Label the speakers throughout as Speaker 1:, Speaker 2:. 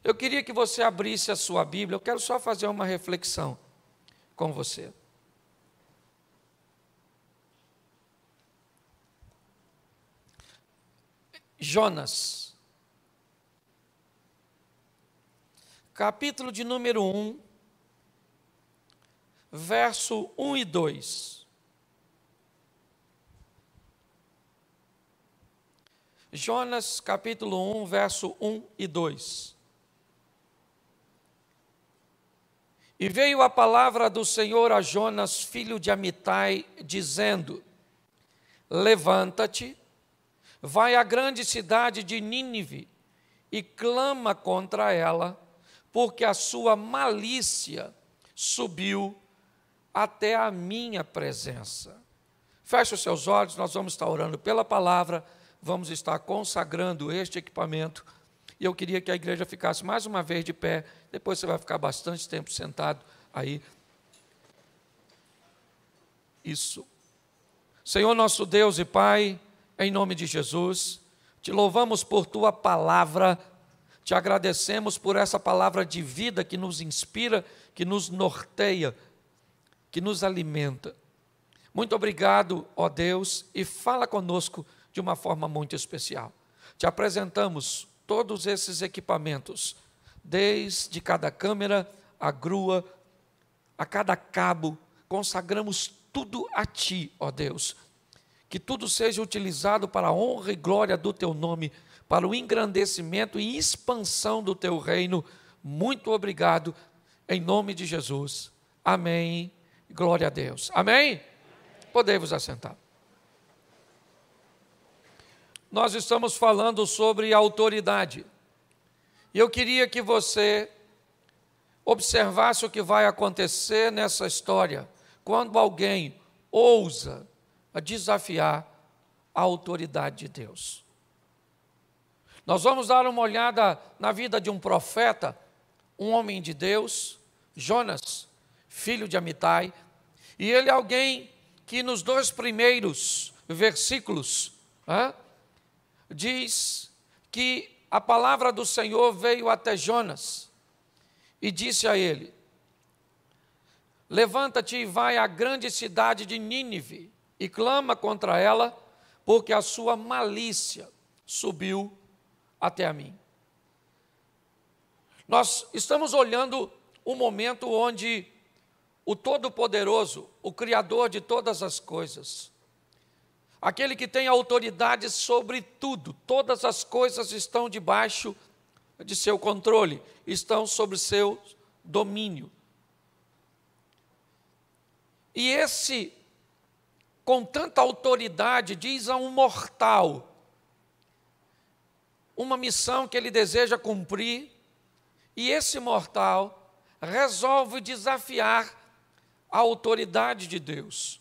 Speaker 1: Eu queria que você abrisse a sua Bíblia, eu quero só fazer uma reflexão com você. Jonas, capítulo de número 1, verso 1 e 2. Jonas, capítulo 1, verso 1 e 2. E veio a palavra do Senhor a Jonas, filho de Amitai, dizendo: levanta-te, vai à grande cidade de Nínive e clama contra ela, porque a sua malícia subiu até a minha presença. Feche os seus olhos, nós vamos estar orando pela palavra, vamos estar consagrando este equipamento. E eu queria que a igreja ficasse mais uma vez de pé, depois você vai ficar bastante tempo sentado aí. Isso. Senhor nosso Deus e Pai, em nome de Jesus, te louvamos por tua palavra, te agradecemos por essa palavra de vida que nos inspira, que nos norteia, que nos alimenta. Muito obrigado, ó Deus, e fala conosco de uma forma muito especial. Te apresentamos todos esses equipamentos, desde cada câmera, a grua, a cada cabo, consagramos tudo a Ti, ó Deus. Que tudo seja utilizado para a honra e glória do Teu nome, para o engrandecimento e expansão do Teu reino. Muito obrigado, em nome de Jesus. Amém. Glória a Deus. Amém? Podem-vos assentar. Nós estamos falando sobre autoridade. E eu queria que você observasse o que vai acontecer nessa história, quando alguém ousa desafiar a autoridade de Deus. Nós vamos dar uma olhada na vida de um profeta, um homem de Deus, Jonas, filho de Amitai, e ele é alguém que nos 2 primeiros versículos diz que a palavra do Senhor veio até Jonas e disse a ele: levanta-te e vai à grande cidade de Nínive e clama contra ela, porque a sua malícia subiu até a mim. Nós estamos olhando um momento onde o Todo-Poderoso, o Criador de todas as coisas, aquele que tem autoridade sobre tudo, todas as coisas estão debaixo de seu controle, estão sob seu domínio. E esse, com tanta autoridade, diz a um mortal uma missão que ele deseja cumprir, e esse mortal resolve desafiar a autoridade de Deus.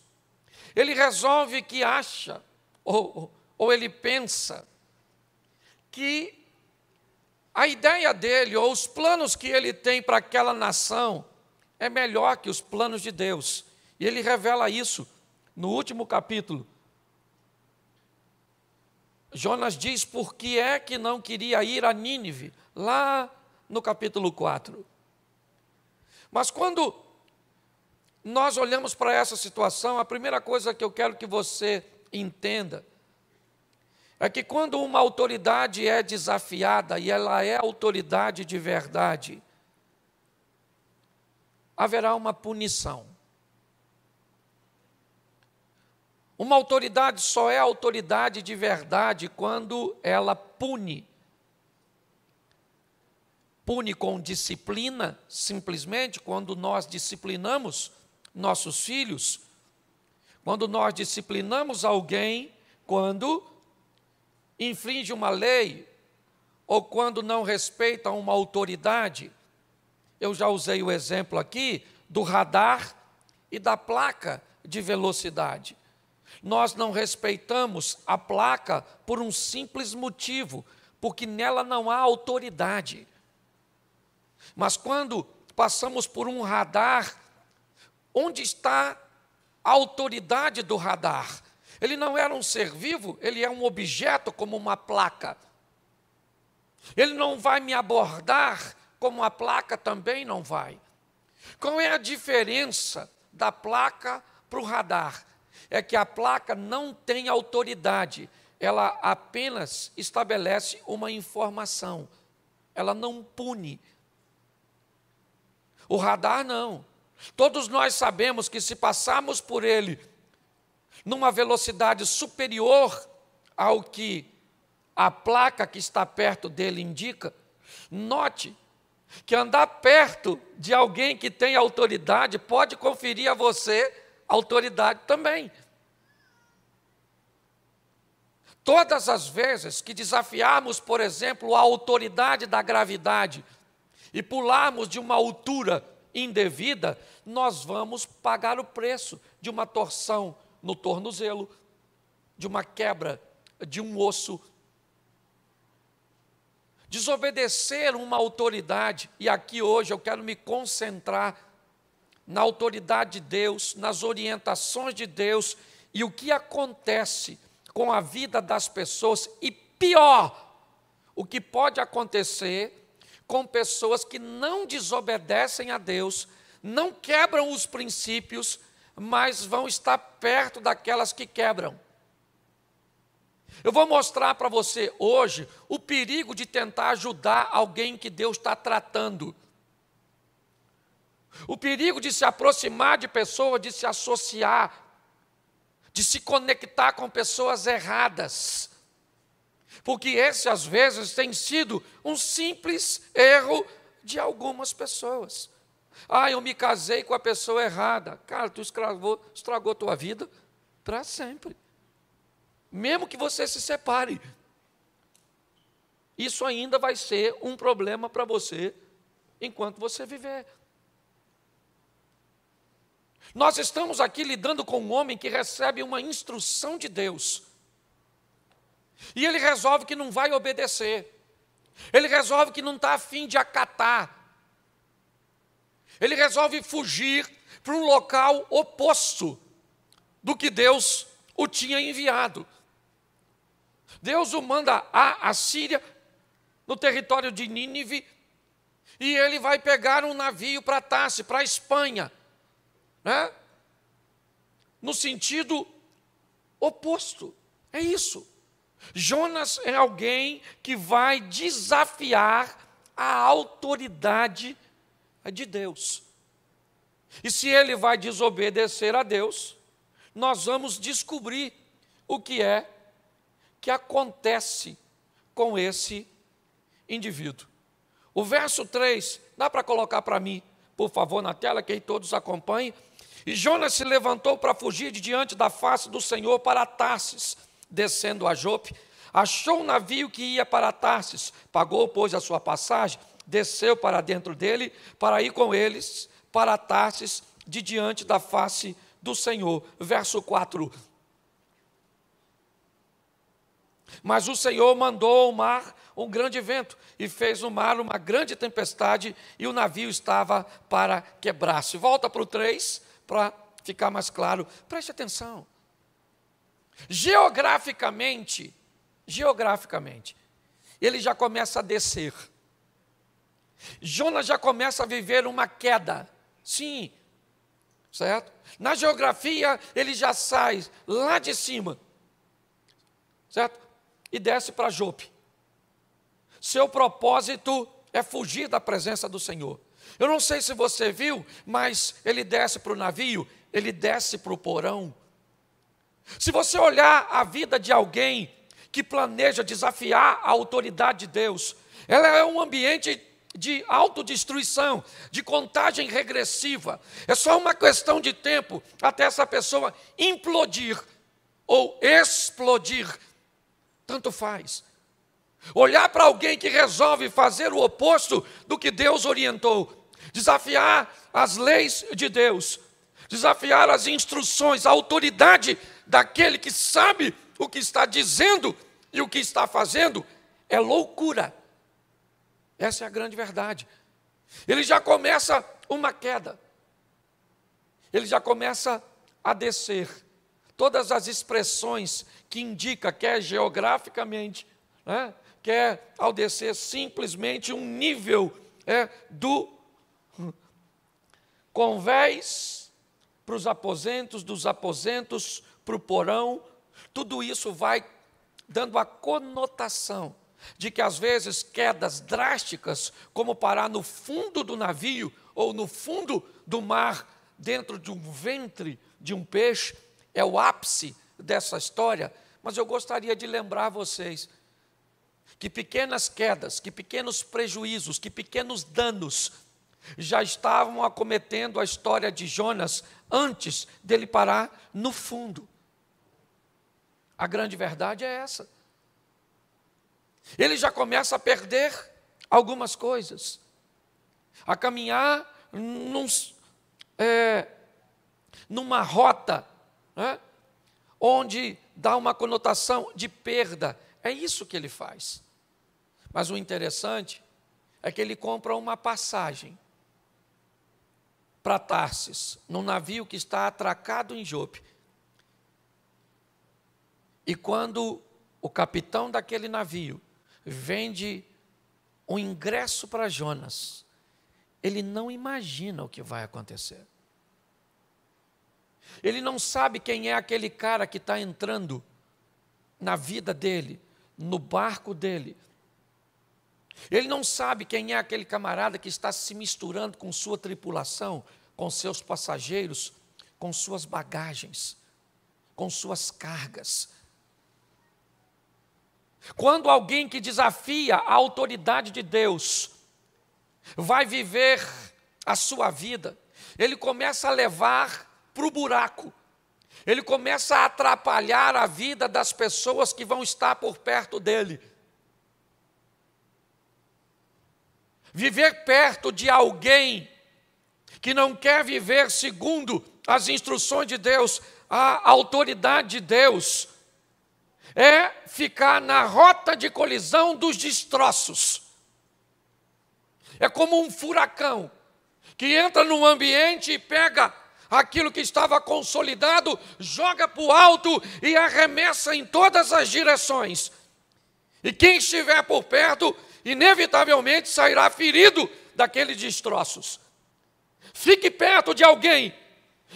Speaker 1: Ele resolve que acha, ou ele pensa, que a ideia dele, ou os planos que ele tem para aquela nação, é melhor que os planos de Deus. E ele revela isso no último capítulo. Jonas diz por que é que não queria ir a Nínive, lá no capítulo 4. Mas quando nós olhamos para essa situação, a primeira coisa que eu quero que você entenda é que quando uma autoridade é desafiada, e ela é autoridade de verdade, haverá uma punição. Uma autoridade só é autoridade de verdade quando ela pune. Pune com disciplina, simplesmente, quando nós disciplinamos nossos filhos, quando nós disciplinamos alguém, quando infringe uma lei, ou quando não respeita uma autoridade. Eu já usei o exemplo aqui do radar e da placa de velocidade. Nós não respeitamos a placa por um simples motivo, porque nela não há autoridade. Mas quando passamos por um radar, onde está a autoridade do radar? Ele não era um ser vivo, ele é um objeto como uma placa. Ele não vai me abordar como a placa também não vai. Qual é a diferença da placa para o radar? É que a placa não tem autoridade, ela apenas estabelece uma informação, ela não pune. O radar não. Todos nós sabemos que se passarmos por ele numa velocidade superior ao que a placa que está perto dele indica, note que andar perto de alguém que tem autoridade pode conferir a você autoridade também. Todas as vezes que desafiarmos, por exemplo, a autoridade da gravidade e pularmos de uma altura indevida, nós vamos pagar o preço de uma torção no tornozelo, de uma quebra de um osso. Desobedecer uma autoridade, e aqui hoje eu quero me concentrar na autoridade de Deus, nas orientações de Deus e o que acontece com a vida das pessoas, e pior, o que pode acontecer com pessoas que não desobedecem a Deus, não quebram os princípios, mas vão estar perto daquelas que quebram. Eu vou mostrar para você hoje o perigo de tentar ajudar alguém que Deus está tratando. O perigo de se aproximar de pessoas, de se associar, de se conectar com pessoas erradas. Porque esse, às vezes, tem sido um simples erro de algumas pessoas. Ah, eu me casei com a pessoa errada. Cara, tu estragou tua vida para sempre. Mesmo que você se separe, isso ainda vai ser um problema para você enquanto você viver. Nós estamos aqui lidando com um homem que recebe uma instrução de Deus. E ele resolve que não vai obedecer. Ele resolve que não está a fim de acatar. Ele resolve fugir para um local oposto do que Deus o tinha enviado. Deus o manda à Síria, no território de Nínive, e ele vai pegar um navio para Tarsis, para a Espanha, né? No sentido oposto. É isso. Jonas é alguém que vai desafiar a autoridade de Deus. E se ele vai desobedecer a Deus, nós vamos descobrir o que é que acontece com esse indivíduo. O verso 3, dá para colocar para mim, por favor, na tela, que aí todos acompanhem. E Jonas se levantou para fugir de diante da face do Senhor para Tarsis, descendo a Jope, achou um navio que ia para Tarsis, pagou, pois, a sua passagem, desceu para dentro dele, para ir com eles para Tarsis, de diante da face do Senhor. Verso 4. Mas o Senhor mandou ao mar um grande vento, e fez no mar uma grande tempestade, e o navio estava para quebrar-se. Volta para o 3, para ficar mais claro. Preste atenção. Geograficamente, ele já começa a descer. Jonas já começa a viver uma queda. Sim, certo? Na geografia, ele já sai lá de cima, certo? E desce para Jope. Seu propósito é fugir da presença do Senhor. Eu não sei se você viu, mas ele desce para o navio, ele desce para o porão. Se você olhar a vida de alguém que planeja desafiar a autoridade de Deus, ela é um ambiente de autodestruição, de contagem regressiva. É só uma questão de tempo até essa pessoa implodir ou explodir. Tanto faz. Olhar para alguém que resolve fazer o oposto do que Deus orientou, desafiar as leis de Deus, desafiar as instruções, a autoridade daquele que sabe o que está dizendo e o que está fazendo, é loucura. Essa é a grande verdade. Ele já começa uma queda. Ele já começa a descer. Todas as expressões que indicam, quer geograficamente, né, quer, ao descer, simplesmente um nível do convés para os aposentos, dos aposentos para o porão. Tudo isso vai dando a conotação de que às vezes quedas drásticas, como parar no fundo do navio ou no fundo do mar, dentro de um ventre de um peixe, é o ápice dessa história. Mas eu gostaria de lembrar vocês que pequenas quedas, que pequenos prejuízos, que pequenos danos já estavam acometendo a história de Jonas antes dele parar no fundo. A grande verdade é essa. Ele já começa a perder algumas coisas, a caminhar numa rota, onde dá uma conotação de perda. É isso que ele faz. Mas o interessante é que ele compra uma passagem para Tarsis, num navio que está atracado em Jope. E quando o capitão daquele navio vende um ingresso para Jonas, ele não imagina o que vai acontecer. Ele não sabe quem é aquele cara que está entrando na vida dele, no barco dele. Ele não sabe quem é aquele camarada que está se misturando com sua tripulação, com seus passageiros, com suas bagagens, com suas cargas. Quando alguém que desafia a autoridade de Deus vai viver a sua vida, ele começa a levar para o buraco, ele começa a atrapalhar a vida das pessoas que vão estar por perto dele. Viver perto de alguém que não quer viver segundo as instruções de Deus, a autoridade de Deus, é ficar na rota de colisão dos destroços. É como um furacão que entra num ambiente e pega aquilo que estava consolidado, joga para o alto e arremessa em todas as direções. E quem estiver por perto, inevitavelmente sairá ferido daqueles destroços. Fique perto de alguém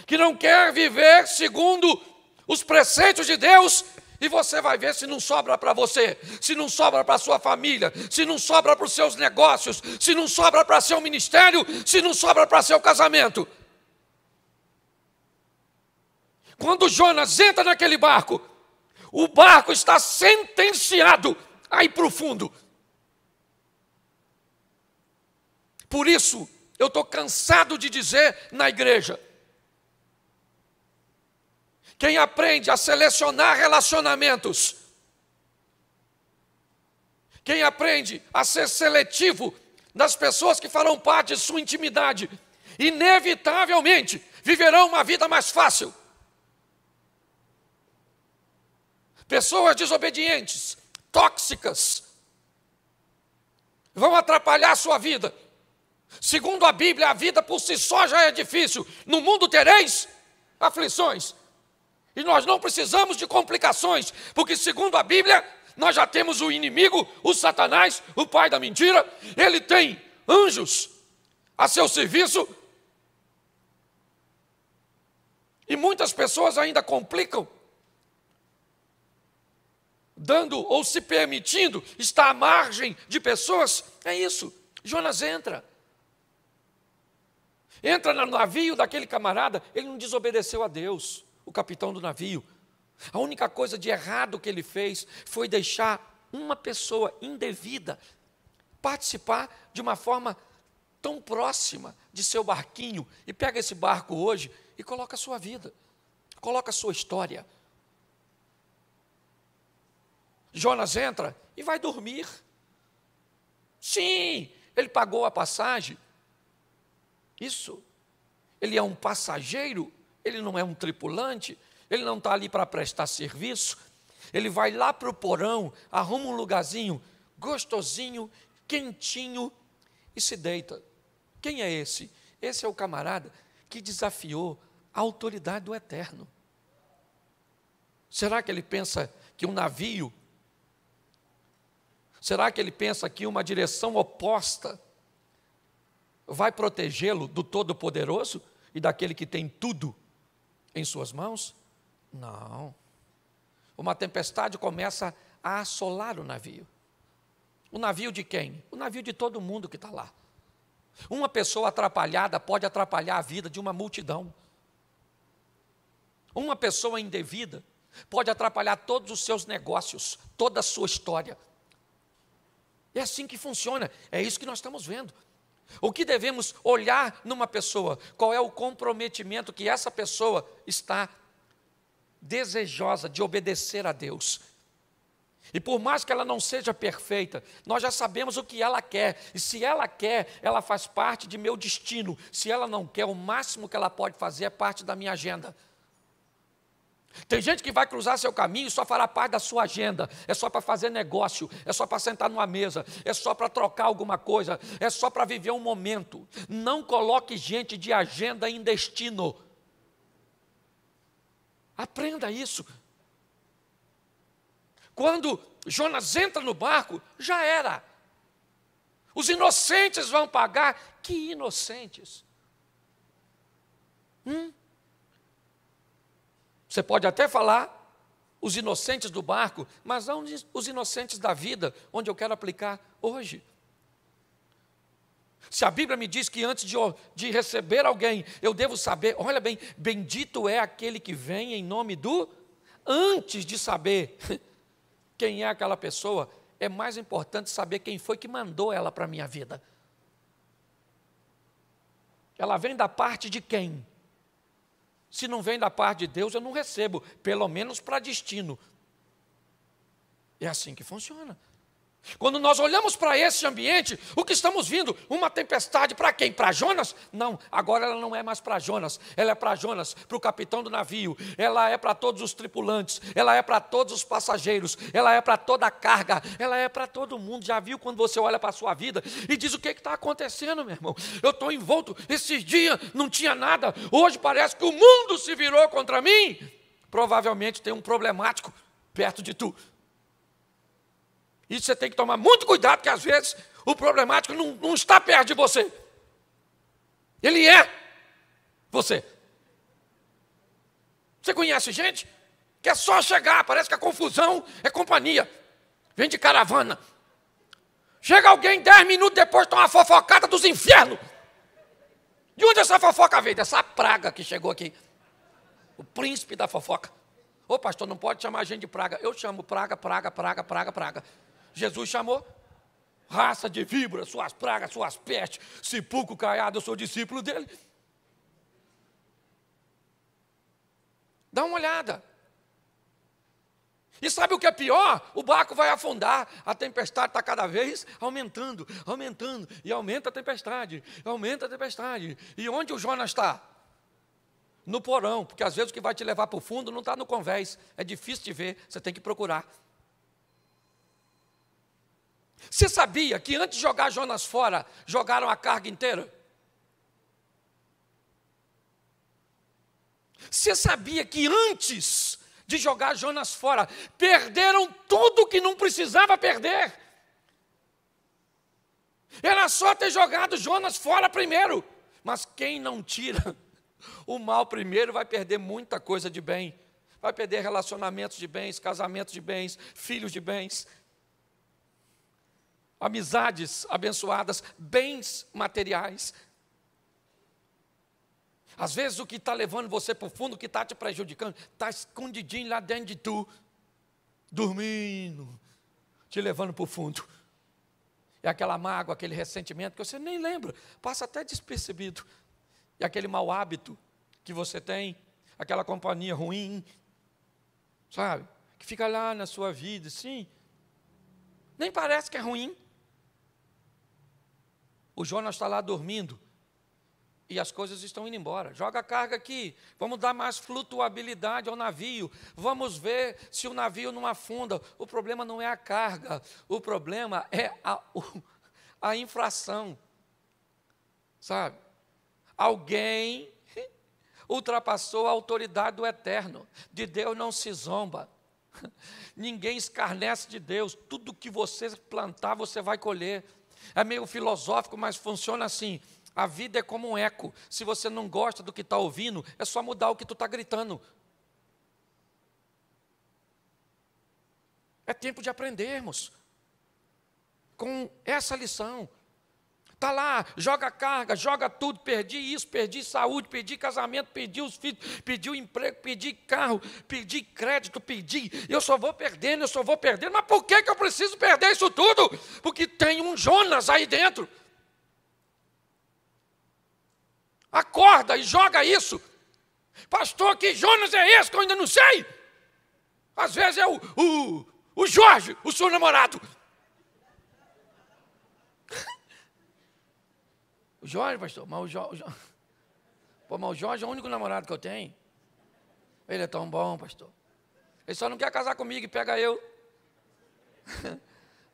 Speaker 1: que não quer viver segundo os preceitos de Deus, e você vai ver se não sobra para você, se não sobra para a sua família, se não sobra para os seus negócios, se não sobra para seu ministério, se não sobra para seu casamento. Quando Jonas entra naquele barco, o barco está sentenciado a ir para o fundo. Por isso, eu estou cansado de dizer na igreja: quem aprende a selecionar relacionamentos, quem aprende a ser seletivo nas pessoas que farão parte de sua intimidade, inevitavelmente viverão uma vida mais fácil. Pessoas desobedientes, tóxicas, vão atrapalhar a sua vida. Segundo a Bíblia, a vida por si só já é difícil. No mundo tereis aflições. E nós não precisamos de complicações, porque segundo a Bíblia, nós já temos o inimigo, o Satanás, o pai da mentira. Ele tem anjos a seu serviço. E muitas pessoas ainda complicam, dando ou se permitindo estar à margem de pessoas. É isso. Jonas entra no navio daquele camarada. Ele não desobedeceu a Deus, o capitão do navio. A única coisa de errado que ele fez foi deixar uma pessoa indevida participar de uma forma tão próxima de seu barquinho. E pega esse barco hoje e coloca a sua vida, coloca a sua história. Jonas entra e vai dormir. Sim, ele pagou a passagem. Isso. Ele é um passageiro, ele não é um tripulante, ele não está ali para prestar serviço. Ele vai lá para o porão, arruma um lugarzinho gostosinho, quentinho e se deita. Quem é esse? Esse é o camarada que desafiou a autoridade do Eterno. Será que ele pensa que um navio Será que ele pensa que uma direção oposta vai protegê-lo do Todo-Poderoso e daquele que tem tudo em suas mãos? Não. Uma tempestade começa a assolar o navio. O navio de quem? O navio de todo mundo que está lá. Uma pessoa atrapalhada pode atrapalhar a vida de uma multidão. Uma pessoa indevida pode atrapalhar todos os seus negócios, toda a sua história. É assim que funciona, é isso que nós estamos vendo. O que devemos olhar numa pessoa? Qual é o comprometimento que essa pessoa está desejosa de obedecer a Deus? E por mais que ela não seja perfeita, nós já sabemos o que ela quer. E se ela quer, ela faz parte de meu destino. Se ela não quer, o máximo que ela pode fazer é parte da minha agenda. Tem gente que vai cruzar seu caminho e só fará parte da sua agenda. É só para fazer negócio, é só para sentar numa mesa, é só para trocar alguma coisa, é só para viver um momento. Não coloque gente de agenda em destino. Aprenda isso. Quando Jonas entra no barco, já era. Os inocentes vão pagar. Que inocentes? Você pode até falar os inocentes do barco, mas não os inocentes da vida, onde eu quero aplicar hoje. Se a Bíblia me diz que antes de receber alguém, eu devo saber, olha bem, bendito é aquele que vem em nome do... Antes de saber quem é aquela pessoa, é mais importante saber quem foi que mandou ela para a minha vida. Ela vem da parte de quem? Se não vem da parte de Deus, eu não recebo, pelo menos para destino. É assim que funciona. Quando nós olhamos para esse ambiente, o que estamos vendo? Uma tempestade para quem? Para Jonas? Não, agora ela não é mais para Jonas. Ela é para Jonas, para o capitão do navio. Ela é para todos os tripulantes. Ela é para todos os passageiros. Ela é para toda a carga. Ela é para todo mundo. Já viu quando você olha para a sua vida e diz o que está acontecendo, meu irmão? Eu estou envolto. Esses dias não tinha nada. Hoje parece que o mundo se virou contra mim. Provavelmente tem um problemático perto de tu. Isso você tem que tomar muito cuidado, porque às vezes o problemático não está perto de você. Ele é você. Você conhece gente que é só chegar, parece que a confusão é companhia. Vem de caravana. Chega alguém 10 minutos depois, toma uma fofocada dos infernos. De onde essa fofoca veio? Dessa praga que chegou aqui. O príncipe da fofoca. Ô pastor, não pode chamar a gente de praga. Eu chamo praga. Jesus chamou raça de víboras, suas pragas, suas pestes, sepulcro caiado, eu sou discípulo dele. Dá uma olhada. E sabe o que é pior? O barco vai afundar, a tempestade está cada vez aumentando, e aumenta a tempestade. E onde o Jonas está? No porão, porque às vezes o que vai te levar para o fundo não está no convés, é difícil de ver, você tem que procurar. Você sabia que antes de jogar Jonas fora, jogaram a carga inteira? Você sabia que antes de jogar Jonas fora, perderam tudo que não precisava perder? Era só ter jogado Jonas fora primeiro. Mas quem não tira o mal primeiro vai perder muita coisa de bem. Vai perder relacionamentos de bens, casamentos de bens, filhos de bens, amizades abençoadas, bens materiais. Às vezes o que está levando você para o fundo, o que está te prejudicando, está escondidinho lá dentro de tu, dormindo, te levando para o fundo. É aquela mágoa, aquele ressentimento que você nem lembra, passa até despercebido. E aquele mau hábito que você tem, aquela companhia ruim, sabe? Que fica lá na sua vida, assim, nem parece que é ruim. O Jonas está lá dormindo e as coisas estão indo embora. Joga a carga aqui, vamos dar mais flutuabilidade ao navio, vamos ver se o navio não afunda. O problema não é a carga, o problema é a infração, sabe? Alguém ultrapassou a autoridade do eterno. De Deus não se zomba. Ninguém escarnece de Deus. Tudo que você plantar, você vai colher. É meio filosófico, mas funciona assim. A vida é como um eco. Se você não gosta do que está ouvindo, é só mudar o que tu está gritando. É tempo de aprendermos com essa lição. Está lá, joga carga, joga tudo, perdi isso, perdi saúde, perdi casamento, perdi os filhos, perdi o emprego, perdi carro, perdi crédito, eu só vou perdendo, mas por que eu preciso perder isso tudo? Porque tem um Jonas aí dentro. Acorda e joga isso. Pastor, que Jonas é esse que eu ainda não sei? Às vezes é o Jorge, o seu namorado. O Jorge, pastor, mas o Jorge é o único namorado que eu tenho. Ele é tão bom, pastor. Ele só não quer casar comigo e pega eu.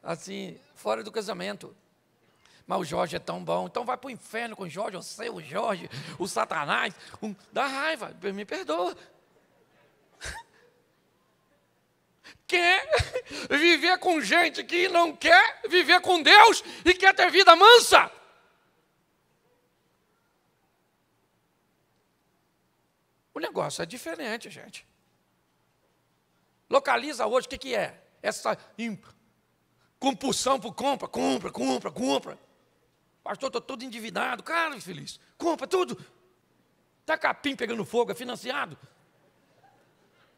Speaker 1: Assim, fora do casamento. Mas o Jorge é tão bom. Então vai para o inferno com o Jorge, eu sei, o Jorge, o Satanás. Dá raiva, me perdoa. Quer viver com gente que não quer viver com Deus e quer ter vida mansa. O negócio é diferente, gente. Localiza hoje, o que é? Essa compulsão por compra. Pastor, estou todo endividado. Cara, infeliz, compra tudo. Está capim pegando fogo, é financiado.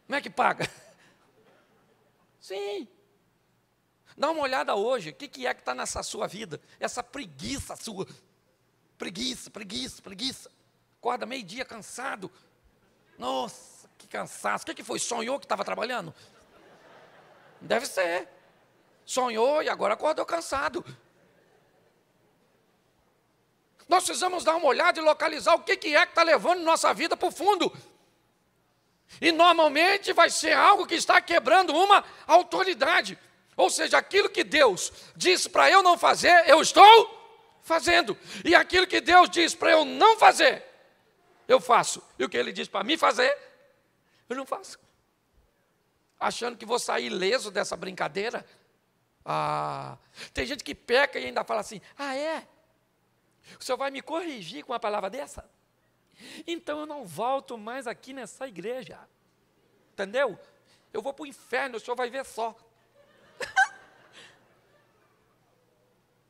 Speaker 1: Como é que paga? Sim. Dá uma olhada hoje, o que é que está nessa sua vida? Essa preguiça sua. Preguiça. Acorda meio-dia cansado. Nossa, que cansaço. O que foi? Sonhou que estava trabalhando? Deve ser. Sonhou e agora acordou cansado. Nós precisamos dar uma olhada e localizar o que é que está levando nossa vida para o fundo. E normalmente vai ser algo que está quebrando uma autoridade. Ou seja, aquilo que Deus disse para eu não fazer, eu estou fazendo. E aquilo que Deus diz para eu não fazer, eu faço. E o que Ele diz para mim fazer, eu não faço. Achando que vou sair ileso dessa brincadeira. Tem gente que peca e ainda fala assim, é? O senhor vai me corrigir com uma palavra dessa? Então eu não volto mais aqui nessa igreja. Entendeu? Eu vou para o inferno, o senhor vai ver só.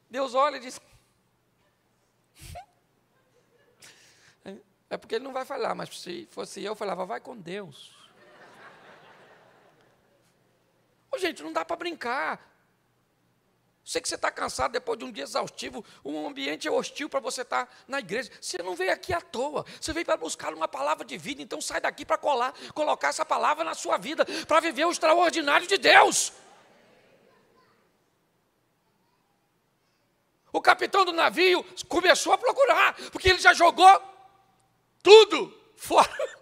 Speaker 1: Deus olha e diz... É porque Ele não vai falar, mas se fosse eu falava, vai com Deus. Gente, não dá para brincar. Sei que você está cansado depois de um dia exaustivo, um ambiente hostil para você estar na igreja. Você não veio aqui à toa, você veio para buscar uma palavra de vida, então sai daqui para colocar essa palavra na sua vida, para viver o extraordinário de Deus. O capitão do navio começou a procurar, porque ele já jogou tudo fora.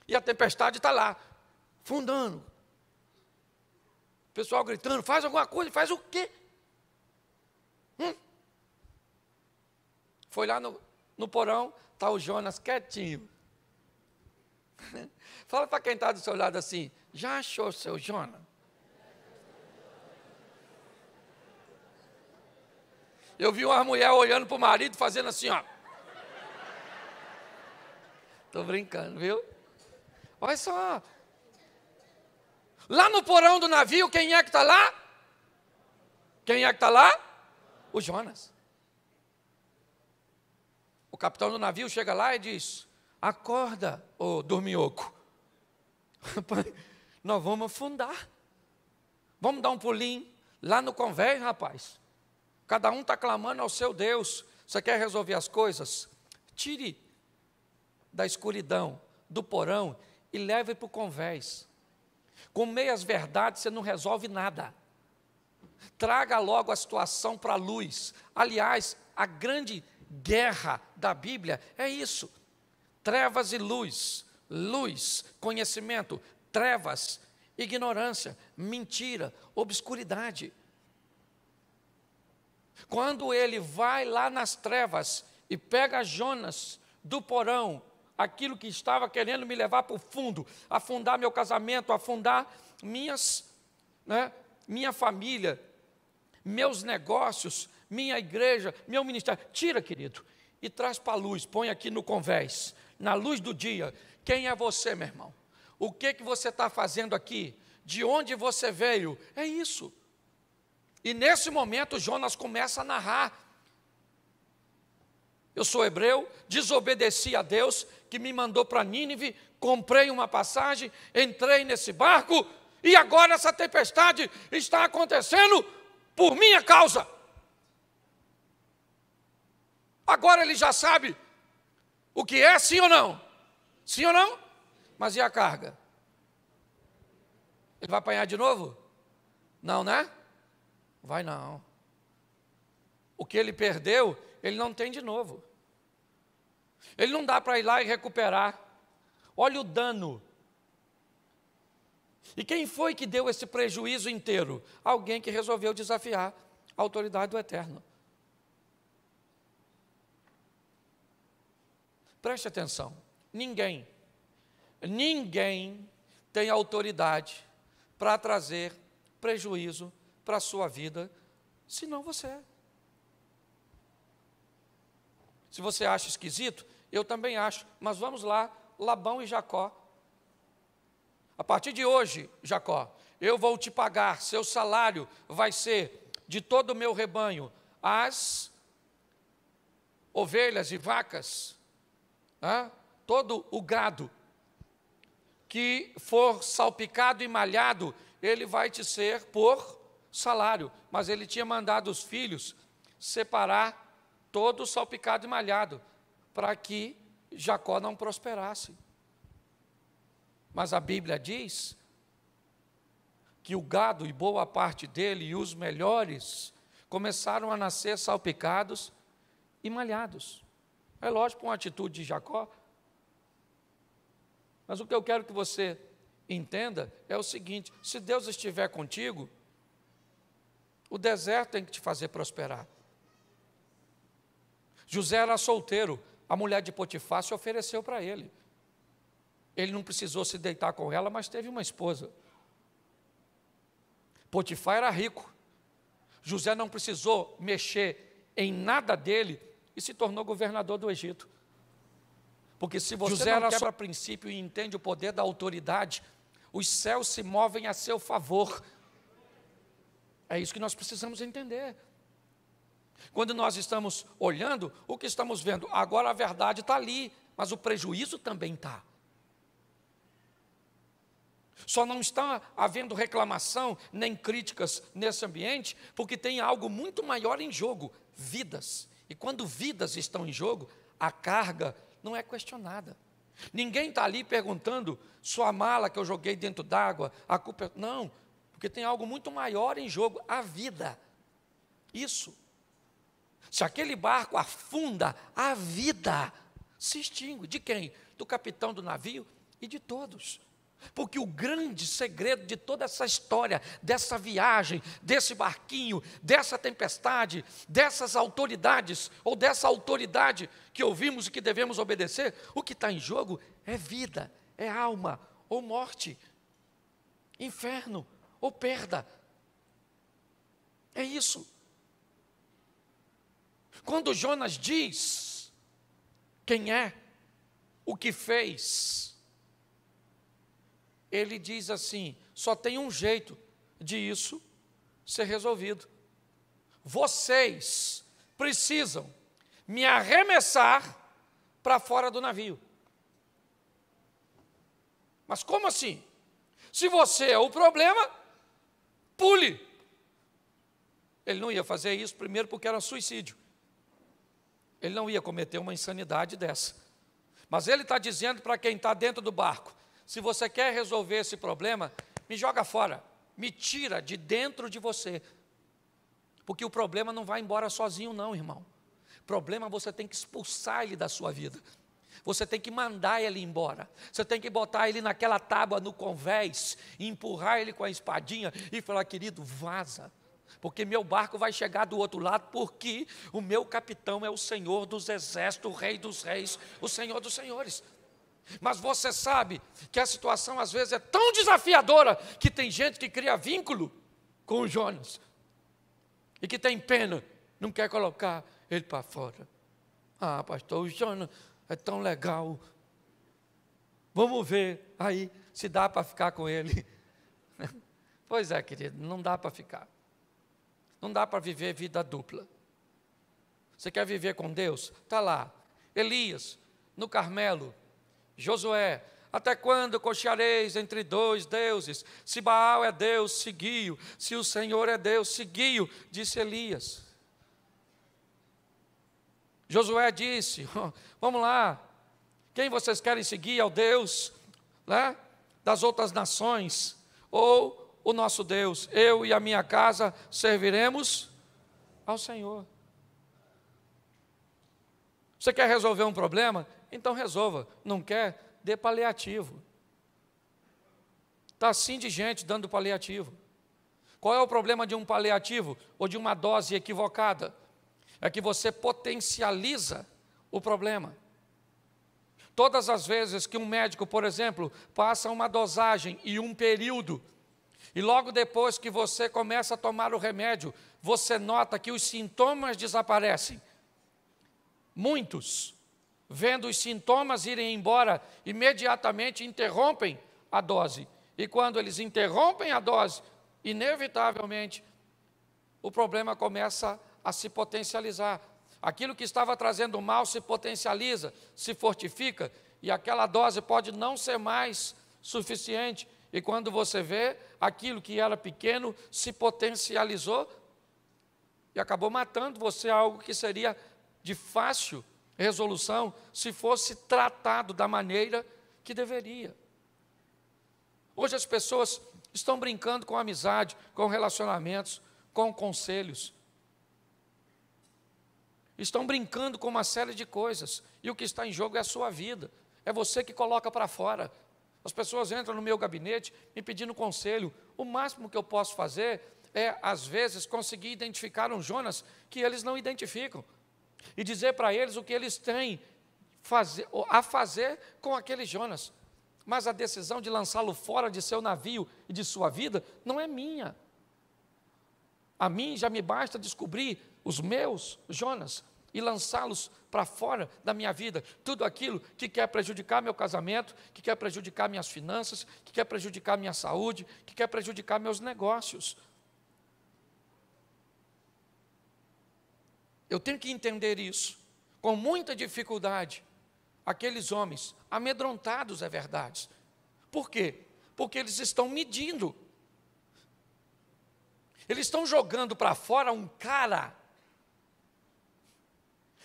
Speaker 1: E a tempestade está lá, fundando. O pessoal gritando, faz alguma coisa, faz o quê? Foi lá no porão, está o Jonas quietinho. Fala para quem está do seu lado assim, já achou seu Jonas? Eu vi uma mulher olhando para o marido, fazendo assim, ó. Estou brincando, viu? Olha só. Lá no porão do navio, quem é que está lá? Quem é que está lá? O Jonas. O capitão do navio chega lá e diz, acorda, ô dorminhoco. Nós vamos afundar. Vamos dar um pulinho lá no convés, rapaz. Cada um está clamando ao seu Deus. Você quer resolver as coisas? Tire da escuridão, do porão e leve para o convés. Com meias verdades você não resolve nada. Traga logo a situação para a luz. Aliás, a grande guerra da Bíblia é isso. Trevas e luz. Luz, conhecimento. Trevas, ignorância. Mentira, obscuridade. Quando ele vai lá nas trevas e pega Jonas do porão aquilo que estava querendo me levar para o fundo, afundar meu casamento, afundar minha família, meus negócios, minha igreja, meu ministério. Tira, querido, e traz para a luz, põe aqui no convés, na luz do dia. Quem é você, meu irmão? O que você está fazendo aqui? De onde você veio? É isso. E nesse momento Jonas começa a narrar. Eu sou hebreu, desobedeci a Deus, que me mandou para Nínive, comprei uma passagem, entrei nesse barco, e agora essa tempestade está acontecendo por minha causa. Agora ele já sabe o que é, sim ou não? Sim ou não? Mas e a carga? Ele vai apanhar de novo? Não, né? Vai não. O que ele perdeu, ele não tem de novo. Ele não dá para ir lá e recuperar. Olha o dano. E quem foi que deu esse prejuízo inteiro? Alguém que resolveu desafiar a autoridade do Eterno. Preste atenção. Ninguém tem autoridade para trazer prejuízo para a sua vida, senão você. Se você acha esquisito, eu também acho, mas vamos lá, Labão e Jacó. A partir de hoje, Jacó, eu vou te pagar, seu salário vai ser de todo o meu rebanho, as ovelhas e vacas, todo o gado que for salpicado e malhado, ele vai te ser por salário. Mas ele tinha mandado os filhos separar todo o salpicado e malhado, para que Jacó não prosperasse. Mas a Bíblia diz que o gado e boa parte dele, e os melhores, começaram a nascer salpicados e malhados. É lógico, uma atitude de Jacó. Mas o que eu quero que você entenda é o seguinte: se Deus estiver contigo, o deserto tem que te fazer prosperar. José era solteiro, a mulher de Potifar se ofereceu para ele. Ele não precisou se deitar com ela, mas teve uma esposa. Potifar era rico. José não precisou mexer em nada dele e se tornou governador do Egito. Porque se você José não quebra princípio e entende o poder da autoridade, os céus se movem a seu favor. É isso que nós precisamos entender. Quando nós estamos olhando, o que estamos vendo? Agora a verdade está ali, mas o prejuízo também está. Só não está havendo reclamação nem críticas nesse ambiente, porque tem algo muito maior em jogo: vidas. E quando vidas estão em jogo, a carga não é questionada. Ninguém está ali perguntando: sua mala que eu joguei dentro d'água, a culpa é... Não, porque tem algo muito maior em jogo: a vida. Isso. Se aquele barco afunda, a vida se extingue. De quem? Do capitão do navio e de todos. Porque o grande segredo de toda essa história, dessa viagem, desse barquinho, dessa tempestade, dessas autoridades, ou dessa autoridade que ouvimos e que devemos obedecer, o que está em jogo é vida, é alma, ou morte, inferno, ou perda. É isso. Quando Jonas diz quem é, o que fez, ele diz assim: só tem um jeito de isso ser resolvido. Vocês precisam me arremessar para fora do navio. Mas como assim? Se você é o problema, pule. Ele não ia fazer isso, primeiro porque era suicídio. Ele não ia cometer uma insanidade dessa. Mas ele está dizendo para quem está dentro do barco: se você quer resolver esse problema, me joga fora, me tira de dentro de você. Porque o problema não vai embora sozinho não, irmão. O problema você tem que expulsar ele da sua vida. Você tem que mandar ele embora. Você tem que botar ele naquela tábua no convés, e empurrar ele com a espadinha e falar: querido, vaza. Porque meu barco vai chegar do outro lado, porque o meu capitão é o Senhor dos exércitos, o Rei dos reis, o Senhor dos senhores. Mas você sabe que a situação às vezes é tão desafiadora que tem gente que cria vínculo com o Jonas e que tem pena, não quer colocar ele para fora. Ah, pastor, o Jonas é tão legal. Vamos ver aí se dá para ficar com ele. Pois é, querido, não dá para ficar. Não dá para viver vida dupla. Você quer viver com Deus? Está lá. Elias, no Carmelo. Josué, até quando cocheareis entre dois deuses? Se Baal é Deus, seguiu. Se o Senhor é Deus, seguiu, disse Elias. Josué disse, vamos lá, quem vocês querem seguir? É o Deus, né, das outras nações, ou o nosso Deus? Eu e a minha casa serviremos ao Senhor. Você quer resolver um problema? Então resolva. Não quer? Dê paliativo. Está assim de gente dando paliativo. Qual é o problema de um paliativo ou de uma dose equivocada? É que você potencializa o problema. Todas as vezes que um médico, por exemplo, passa uma dosagem e um período, e logo depois que você começa a tomar o remédio, você nota que os sintomas desaparecem. Muitos, vendo os sintomas irem embora, imediatamente interrompem a dose. E quando eles interrompem a dose, inevitavelmente, o problema começa a se potencializar. Aquilo que estava trazendo mal se potencializa, se fortifica, e aquela dose pode não ser mais suficiente. E quando você vê, aquilo que era pequeno se potencializou e acabou matando você, algo que seria de fácil resolução se fosse tratado da maneira que deveria. Hoje as pessoas estão brincando com amizade, com relacionamentos, com conselhos. Estão brincando com uma série de coisas, e o que está em jogo é a sua vida, é você que coloca para fora. As pessoas entram no meu gabinete me pedindo conselho. O máximo que eu posso fazer é, às vezes, conseguir identificar um Jonas que eles não identificam, e dizer para eles o que eles têm a fazer com aquele Jonas. Mas a decisão de lançá-lo fora de seu navio e de sua vida não é minha. A mim já me basta descobrir os meus Jonas e lançá-los para fora da minha vida. Tudo aquilo que quer prejudicar meu casamento, que quer prejudicar minhas finanças, que quer prejudicar minha saúde, que quer prejudicar meus negócios. Eu tenho que entender isso. Com muita dificuldade, aqueles homens, amedrontados é verdade. Por quê? Porque eles estão medindo. Eles estão jogando para fora um cara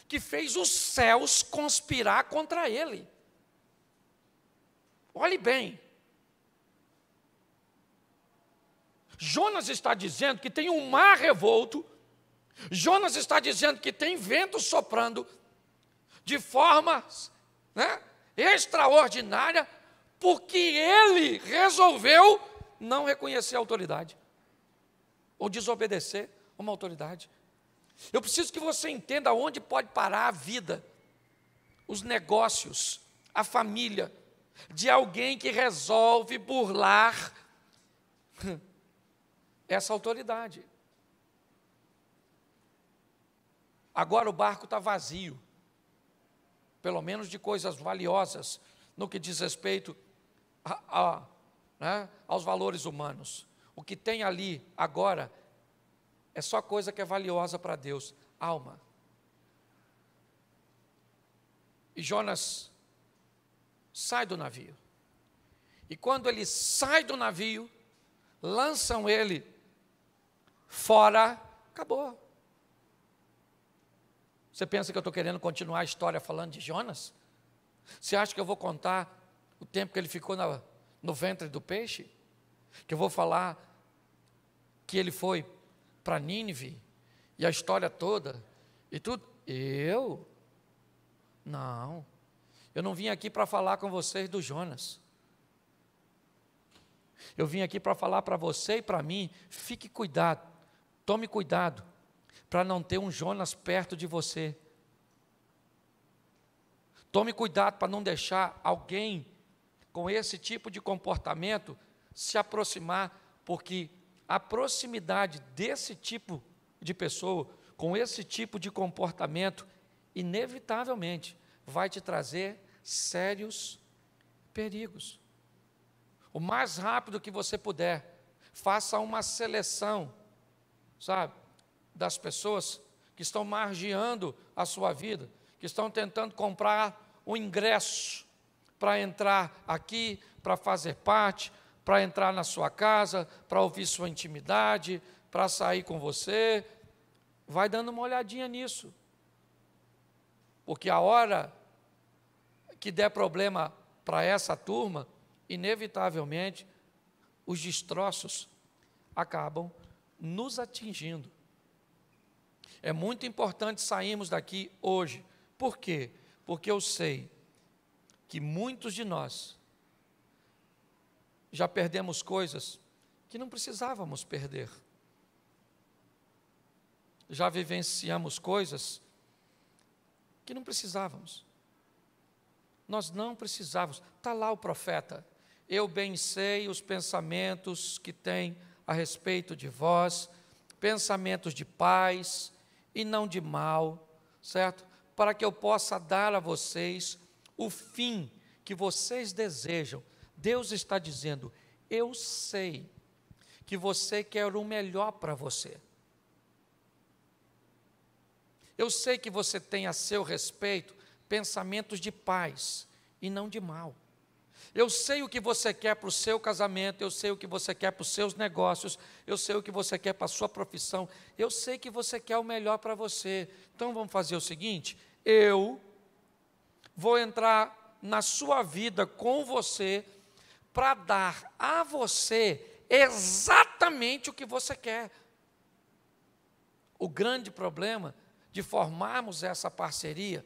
Speaker 1: que fez os céus conspirar contra ele. Olhe bem. Jonas está dizendo que tem um mar revolto. Jonas está dizendo que tem vento soprando de forma, extraordinária, porque ele resolveu não reconhecer a autoridade ou desobedecer uma autoridade. Eu preciso que você entenda onde pode parar a vida, os negócios, a família, de alguém que resolve burlar essa autoridade. Agora o barco está vazio, pelo menos de coisas valiosas, no que diz respeito aos valores humanos. O que tem ali agora é só coisa que é valiosa para Deus, alma. E Jonas sai do navio. E quando ele sai do navio, lançam ele fora, acabou. Você pensa que eu estou querendo continuar a história falando de Jonas? Você acha que eu vou contar o tempo que ele ficou no ventre do peixe? Que eu vou falar que ele foi para Nínive e a história toda e tudo? Não, eu não vim aqui para falar com vocês do Jonas. Eu vim aqui para falar para você e para mim, fique cuidado, tome cuidado, para não ter um Jonas perto de você. Tome cuidado para não deixar alguém com esse tipo de comportamento se aproximar, porque a proximidade desse tipo de pessoa, com esse tipo de comportamento, inevitavelmente vai te trazer sérios perigos. O mais rápido que você puder, faça uma seleção, sabe, das pessoas que estão margeando a sua vida, que estão tentando comprar um ingresso para entrar aqui, para fazer parte, para entrar na sua casa, para ouvir sua intimidade, para sair com você. Vai dando uma olhadinha nisso, porque a hora que der problema para essa turma, inevitavelmente, os destroços acabam nos atingindo. É muito importante sairmos daqui hoje. Por quê? Porque eu sei que muitos de nós já perdemos coisas que não precisávamos perder. Já vivenciamos coisas que não precisávamos. Nós não precisávamos. Está lá o profeta. Eu bem sei os pensamentos que tem a respeito de vós, pensamentos de paz e não de mal, certo? Para que eu possa dar a vocês o fim que vocês desejam. Deus está dizendo, eu sei que você quer o melhor para você. Eu sei que você tem a seu respeito pensamentos de paz e não de mal. Eu sei o que você quer para o seu casamento, eu sei o que você quer para os seus negócios, eu sei o que você quer para a sua profissão, eu sei que você quer o melhor para você. Então vamos fazer o seguinte, eu vou entrar na sua vida com você para dar a você exatamente o que você quer. O grande problema de formarmos essa parceria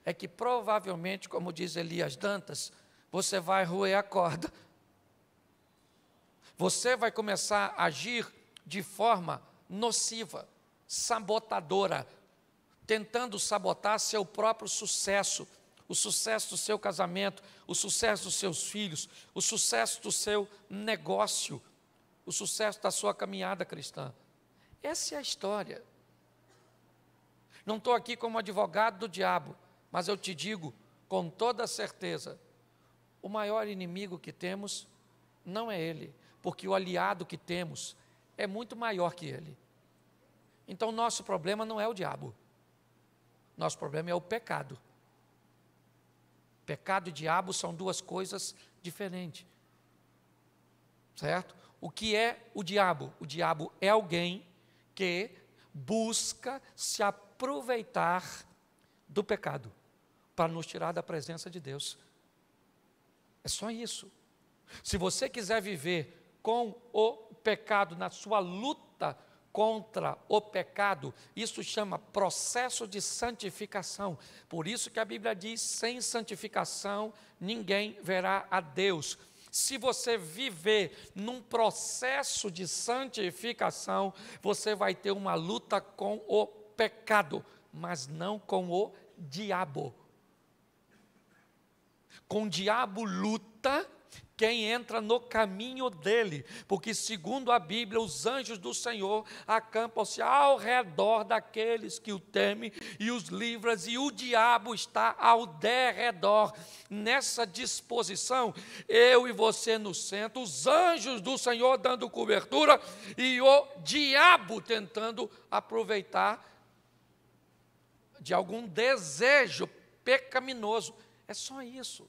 Speaker 1: é que provavelmente, como diz Elias Dantas, você vai roer a corda. Você vai começar a agir de forma nociva, sabotadora, tentando sabotar seu próprio sucesso, o sucesso do seu casamento, o sucesso dos seus filhos, o sucesso do seu negócio, o sucesso da sua caminhada cristã. Essa é a história. Não estou aqui como advogado do diabo, mas eu te digo com toda certeza, o maior inimigo que temos não é ele, porque o aliado que temos é muito maior que ele. Então, nosso problema não é o diabo, nosso problema é o pecado. Pecado e diabo são duas coisas diferentes, certo? O que é o diabo? O diabo é alguém que busca se aproveitar do pecado para nos tirar da presença de Deus. É só isso. Se você quiser viver com o pecado, na sua luta contra o pecado, isso chama processo de santificação. Por isso que a Bíblia diz, sem santificação ninguém verá a Deus. Se você viver num processo de santificação, você vai ter uma luta com o pecado, mas não com o diabo. Com o diabo luta quem entra no caminho dele, porque segundo a Bíblia, os anjos do Senhor acampam-se ao redor daqueles que o temem e os livram, e o diabo está ao derredor. Nessa disposição, eu e você no centro, os anjos do Senhor dando cobertura e o diabo tentando aproveitar de algum desejo pecaminoso. É só isso.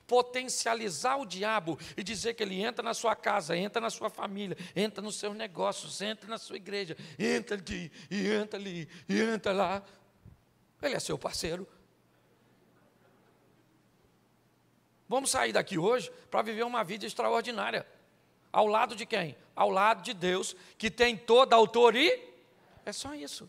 Speaker 1: Potencializar o diabo e dizer que ele entra na sua casa, entra na sua família, entra nos seus negócios, entra na sua igreja, entra aqui, e entra ali, e entra lá. Ele é seu parceiro. Vamos sair daqui hoje para viver uma vida extraordinária. Ao lado de quem? Ao lado de Deus, que tem toda a autoridade. É só isso.